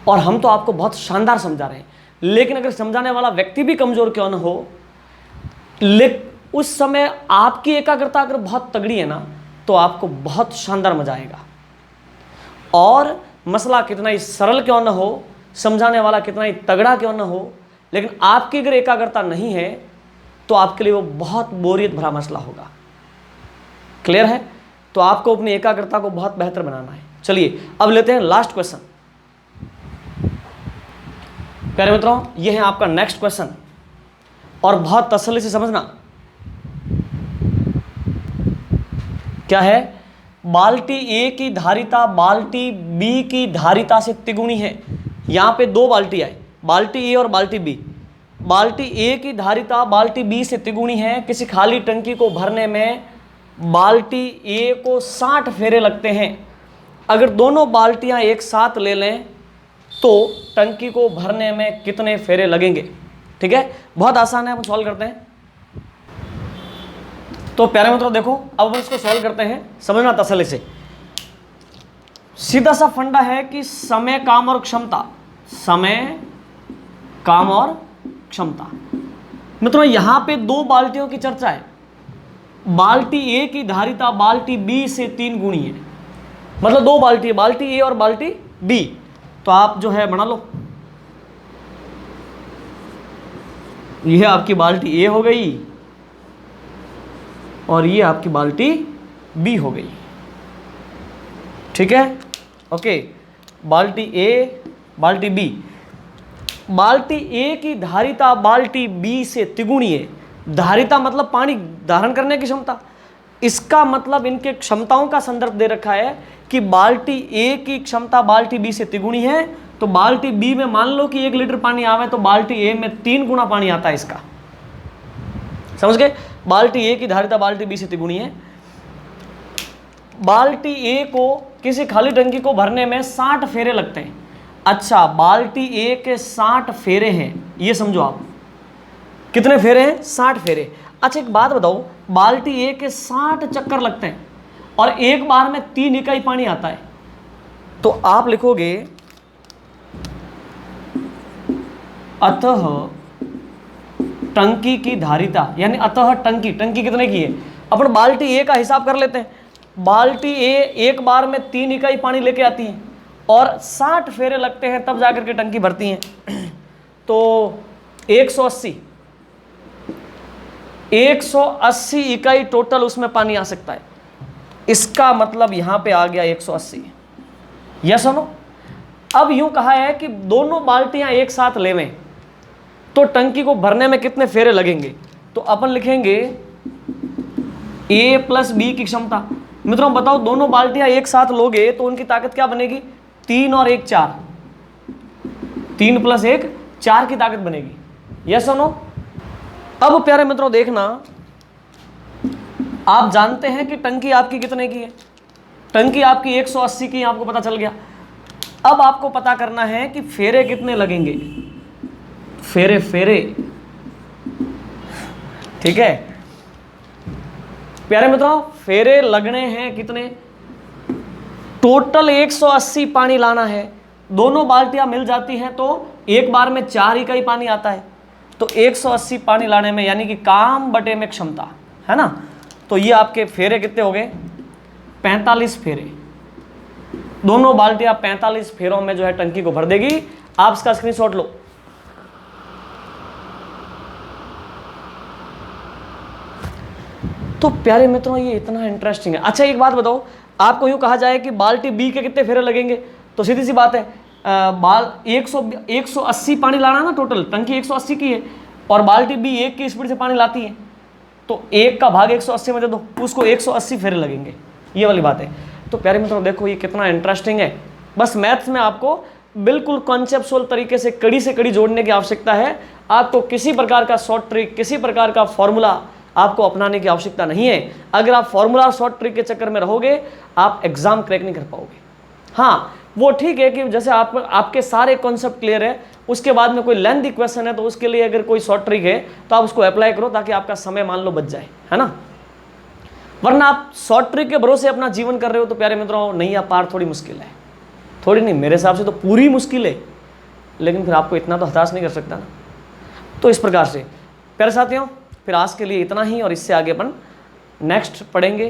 S1: और हम तो आपको बहुत शानदार समझा रहे हैं, लेकिन अगर समझाने वाला व्यक्ति भी कमजोर क्यों ना हो, लेकिन उस समय आपकी एकाग्रता अगर बहुत तगड़ी है ना तो आपको बहुत शानदार मजा आएगा। और मसला कितना ही सरल क्यों ना हो, समझाने वाला कितना ही तगड़ा क्यों ना हो, लेकिन आपकी अगर एकाग्रता नहीं है तो आपके लिए वो बहुत बोरियत भरा मसला होगा। क्लियर है? तो आपको अपनी एकाग्रता को बहुत बेहतर बनाना है। चलिए अब लेते हैं लास्ट क्वेश्चन। प्यारे मित्रों ये है आपका नेक्स्ट क्वेश्चन, और बहुत तसल्ली से समझना। क्या है? बाल्टी ए की धारिता बाल्टी बी की धारिता से तिगुनी है। यहां पे 2 बाल्टी आई, बाल्टी ए और बाल्टी बी। बाल्टी ए की धारिता बाल्टी बी से तिगुनी है। किसी खाली टंकी को भरने में बाल्टी ए को 60 फेरे लगते हैं। अगर दोनों बाल्टियां एक साथ ले लें तो टंकी को भरने में कितने फेरे लगेंगे? ठीक है, बहुत आसान है, हम सॉल्व करते हैं। तो प्यारे मित्रों देखो अब हम इसको सॉल्व करते हैं, समझना तसल्ली से। सीधा सा फंडा है कि समय काम और क्षमता, समय काम और क्षमता। मित्रों यहां पे 2 बाल्टियों की चर्चा है। बाल्टी ए की धारिता बाल्टी बी से 3 गुणी है। मतलब दो बाल्टी है, बाल्टी ए और बाल्टी बी। तो आप जो है बना लो, यह आपकी बाल्टी ए हो गई और ये आपकी बाल्टी बी हो गई। ठीक है, ओके। बाल्टी ए, बाल्टी बी। बाल्टी ए की धारिता बाल्टी बी से तिगुनी है। धारिता मतलब पानी धारण करने की क्षमता। इसका मतलब इनके क्षमताओं का संदर्भ दे रखा है कि बाल्टी ए की क्षमता बाल्टी बी से तिगुनी है। तो बाल्टी बी में मान लो कि 1 लीटर पानी आवे तो बाल्टी ए में 3 गुना पानी आता है इसका। समझ गए? बाल्टी ए की धारिता बाल्टी बी से तिगुनी है। बाल्टी ए को किसी खाली टंकी को भरने में 60 फेरे लगते हैं। अच्छा, बाल्टी ए के 60 फेरे हैं, ये समझो आप। कितने फेरे हैं? 60 फेरे। अच्छा एक बात बताओ, बाल्टी ए के 60 चक्कर लगते हैं और एक बार में 3 इकाई पानी आता है। तो आप लिखोगे अतः टंकी की धारिता, यानी अतः टंकी, टंकी कितने की है? अपन बाल्टी ए का हिसाब कर लेते हैं। बाल्टी ए एक बार में 3 इकाई पानी लेके आती है और 60 फेरे लगते हैं तब जाकर के टंकी भरती हैं। तो 180 इकाई टोटल उसमें पानी आ सकता है। इसका मतलब यहां पे आ गया 180। यस सुनो, अब यूं कहा है कि दोनों बाल्टियां एक साथ लेवें तो टंकी को भरने में कितने फेरे लगेंगे। तो अपन लिखेंगे ए प्लस बी की क्षमता। मित्रों बताओ, दोनों बाल्टियां एक साथ लोगे तो उनकी ताकत क्या बनेगी? 3 और 1 4, 3 + 1 4 की ताकत बनेगी। Yes no. अब प्यारे मित्रों देखना, आप जानते हैं कि टंकी आपकी कितने की है? टंकी आपकी 180 की, आपको पता चल गया। अब आपको पता करना है कि फेरे कितने लगेंगे। फेरे फेरे, ठीक है प्यारे मित्रों, फेरे लगने हैं कितने? टोटल 180 पानी लाना है। दोनों बाल्टियां मिल जाती हैं तो एक बार में 4 इकाई पानी आता है। तो 180 पानी लाने में, यानी कि काम बटे में क्षमता, है ना। तो ये आपके फेरे कितने हो गए? 45 फेरे। दोनों बाल्टियां 45 फेरों में जो है टंकी को भर देगी। आप इसका स्क्रीनशॉट लो। तो प्यारे मित्रों ये इतना इंटरेस्टिंग है। अच्छा एक बात बताओ, आपको यूं कहा जाए कि बाल्टी बी के कितने फेरे लगेंगे, तो सीधी सी बात है, 180 पानी लाना है ना। टोटल टंकी 180 की है और बाल्टी बी 1 की स्पीड से पानी लाती है, तो 1 का भाग 180 में दे दो, उसको 180 फेरे लगेंगे। ये वाली बात है। तो प्यारे मित्रों देखो ये कितना इंटरेस्टिंग है। बस मैथ्स में आपको बिल्कुल कॉन्सेप्चुअल तरीके से कड़ी जोड़ने की आवश्यकता है। आपको किसी प्रकार का शॉर्ट ट्रिक, किसी प्रकार का फॉर्मूला आपको अपनाने की आवश्यकता नहीं है। अगर आप फॉर्मूला और शॉर्ट ट्रिक के चक्कर में रहोगे, आप एग्जाम क्रैक नहीं कर पाओगे। हाँ वो ठीक है कि जैसे आपके सारे कॉन्सेप्ट क्लियर है, उसके बाद में कोई लेंथी क्वेश्चन है तो उसके लिए अगर कोई शॉर्ट ट्रिक है तो आप उसको अप्लाई करो, ताकि आपका समय मान लो बच जाए, है ना। वरना आप शॉर्ट ट्रिक के भरोसे अपना जीवन कर रहे हो तो प्यारे मित्रों नहीं, आप पार थोड़ी मुश्किल है। थोड़ी नहीं, मेरे हिसाब से तो पूरी मुश्किल है, लेकिन फिर आपको इतना तो हताश नहीं कर सकता ना। तो इस प्रकार से प्यारे साथियों, फिर आज के लिए इतना ही, और इससे आगे अपन नेक्स्ट पढ़ेंगे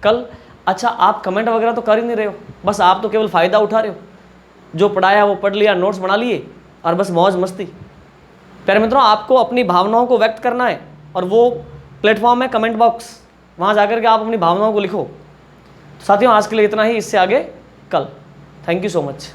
S1: कल। अच्छा आप कमेंट वगैरह तो कर ही नहीं रहे हो, बस आप तो केवल फ़ायदा उठा रहे हो। जो पढ़ाया वो पढ़ लिया, नोट्स बना लिए और बस मौज मस्ती। प्यारे मित्रों आपको अपनी भावनाओं को व्यक्त करना है और वो प्लेटफॉर्म है कमेंट बॉक्स, वहाँ जाकर के आप अपनी भावनाओं को लिखो। साथियों आज के लिए इतना ही, इससे आगे कल। Thank you so much.